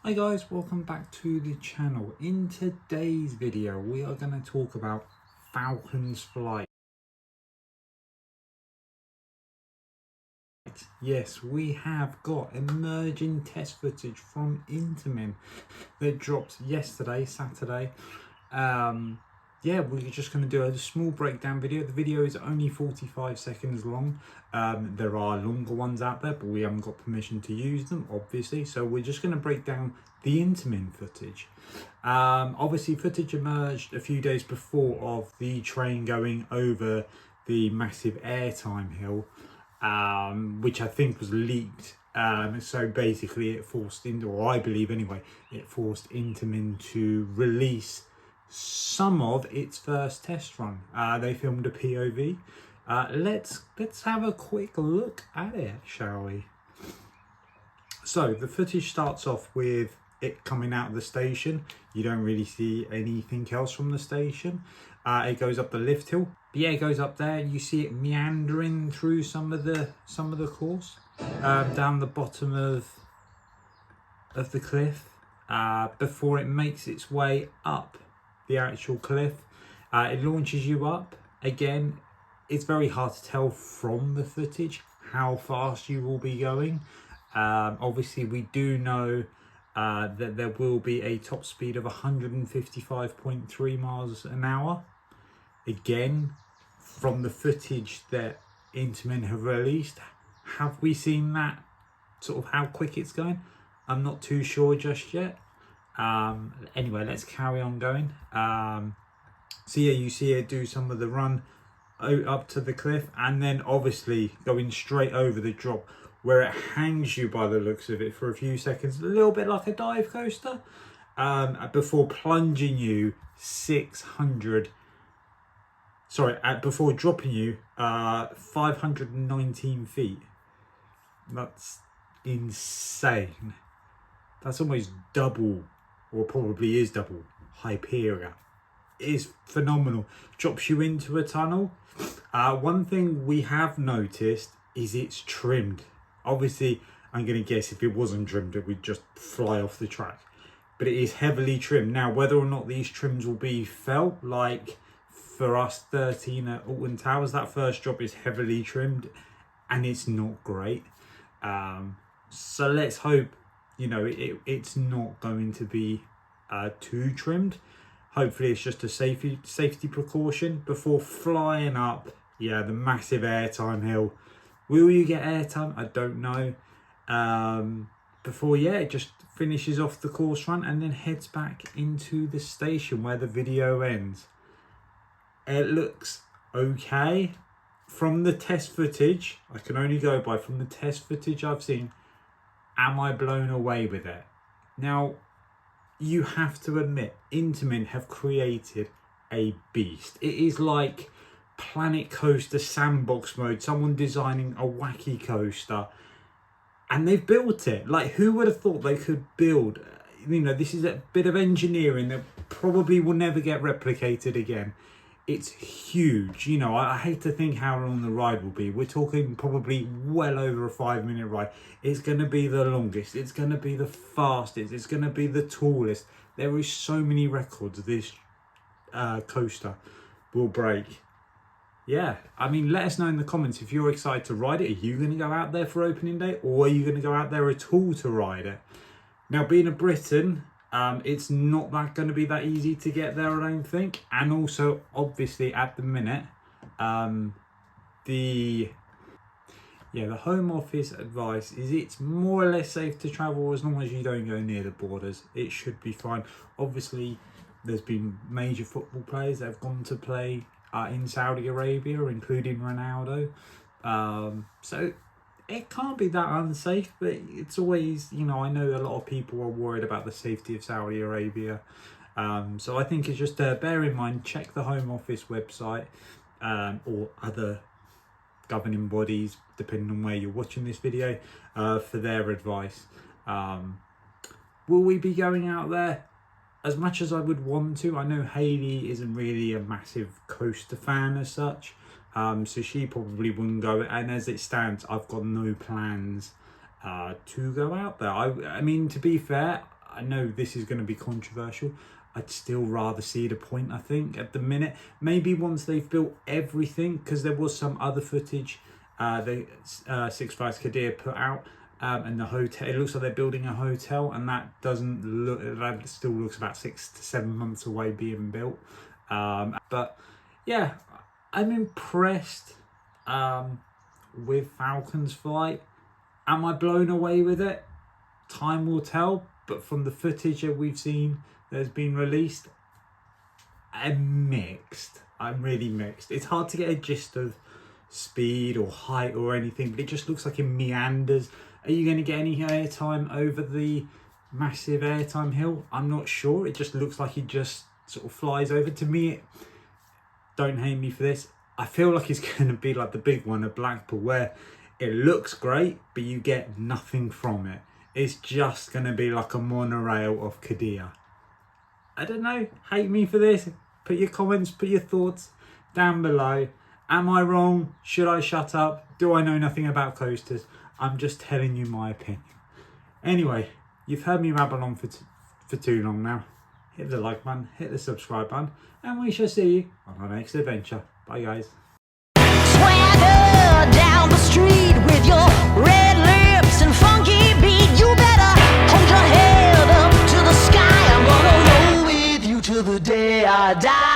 Hi guys, welcome back to the channel. In today's video we are going to talk about Falcons flight. Yes, we have got emerging test footage from Intamin that dropped yesterday, Saturday. Yeah, we're just going to do a small breakdown video. The video is only 45 seconds long. There are longer ones out there, but we haven't got permission to use them, obviously. So we're just going to break down the Intamin footage. Obviously, footage emerged a few days before of the train going over the massive airtime hill, which I think was leaked. So basically it forced into, or I believe anyway, it forced Intamin to release some of its first test run. They filmed a POV. Let's have a quick look at it, shall we? So the footage starts off with it coming out of the station. You don't really see anything else from the station. It goes up the lift hill. But yeah, it goes up there. You see it meandering through some of the course, down the bottom of the cliff, before it makes its way up the actual cliff. It launches you up. Again, it's very hard to tell from the footage how fast you will be going. Obviously we do know that there will be a top speed of 155.3 miles an hour. Again, from the footage that Intamin have released, have we seen that sort of how quick it's going? I'm not too sure just yet. Anyway, let's carry on going. So yeah, you see it do some of the run up to the cliff, and then obviously going straight over the drop where it hangs you by the looks of it for a few seconds, a little bit like a dive coaster, before plunging you before dropping you 519 feet. That's insane. That's almost double, or probably is double, Hyperia. It is phenomenal. Drops you into a tunnel. One thing we have noticed is it's trimmed. Obviously, I'm going to guess if it wasn't trimmed, it would just fly off the track. But it is heavily trimmed. Now, whether or not these trims will be felt, like for us 13 at Alton Towers, that first drop is heavily trimmed and it's not great. So let's hope, you know, it's not going to be too trimmed. Hopefully it's just a safety precaution before flying up, yeah, the massive airtime hill. Will you get airtime? I don't know. Before, yeah, it just finishes off the course run and then heads back into the station where the video ends. It looks okay. From the test footage, I can only go by from the test footage I've seen, am I blown away with it? Now, you have to admit, Intamin have created a beast. It is like Planet Coaster sandbox mode, someone designing a wacky coaster, and they've built it. Like, who would have thought they could build, you know, this is a bit of engineering that probably will never get replicated again. It's huge. You know, I hate to think how long the ride will be. We're talking probably well over a 5-minute ride. It's going to be the longest. It's going to be the fastest. It's going to be the tallest. There is so many records this coaster will break. Yeah, I mean, let us know in the comments if you're excited to ride it. Are you going to go out there for opening day, or are you going to go out there at all to ride it? Now, being a Briton, it's not going to be that easy to get there, I don't think. And also, obviously, at the minute, the Home Office advice is it's more or less safe to travel as long as you don't go near the borders. It should be fine. Obviously, there's been major football players that have gone to play in Saudi Arabia, including Ronaldo. So it can't be that unsafe, but it's always, you know, I know a lot of people are worried about the safety of Saudi Arabia. So I think it's just bear in mind, check the Home Office website, or other governing bodies, depending on where you're watching this video, for their advice. Will we be going out there? As much as I would want to, I know Hayley isn't really a massive coaster fan as such. So she probably wouldn't go, and as it stands, I've got no plans to go out there. I mean, to be fair, I know this is going to be controversial. I'd still rather see the point, I think, at the minute. Maybe once they've built everything, because there was some other footage the Six Flags Qiddiya put out, and the hotel, it looks like they're building a hotel, and that doesn't look, that still looks about 6 to 7 months away being built. But yeah, I'm impressed with Falcons flight. Am I blown away with it? Time will tell, but from the footage that we've seen that's been released, I'm mixed. I'm really mixed. It's hard to get a gist of speed or height or anything, but it just looks like it meanders. Are you going to get any airtime over the massive airtime hill? I'm not sure. It just looks like it just sort of flies over. To me, don't hate me for this, I feel like it's going to be like the big one at Blackpool, where it looks great, but you get nothing from it. It's just going to be like a monorail of Qiddiya. I don't know, hate me for this. Put your comments, put your thoughts down below. Am I wrong? Should I shut up? Do I know nothing about coasters? I'm just telling you my opinion. Anyway, you've heard me rabble on for too long now. Hit the like button, hit the subscribe button, and we shall see you on our next adventure. Bye guys. Swagger down the street with your red lips and funky beat. You better hold your head up to the sky. I'm gonna roll with you till the day I die.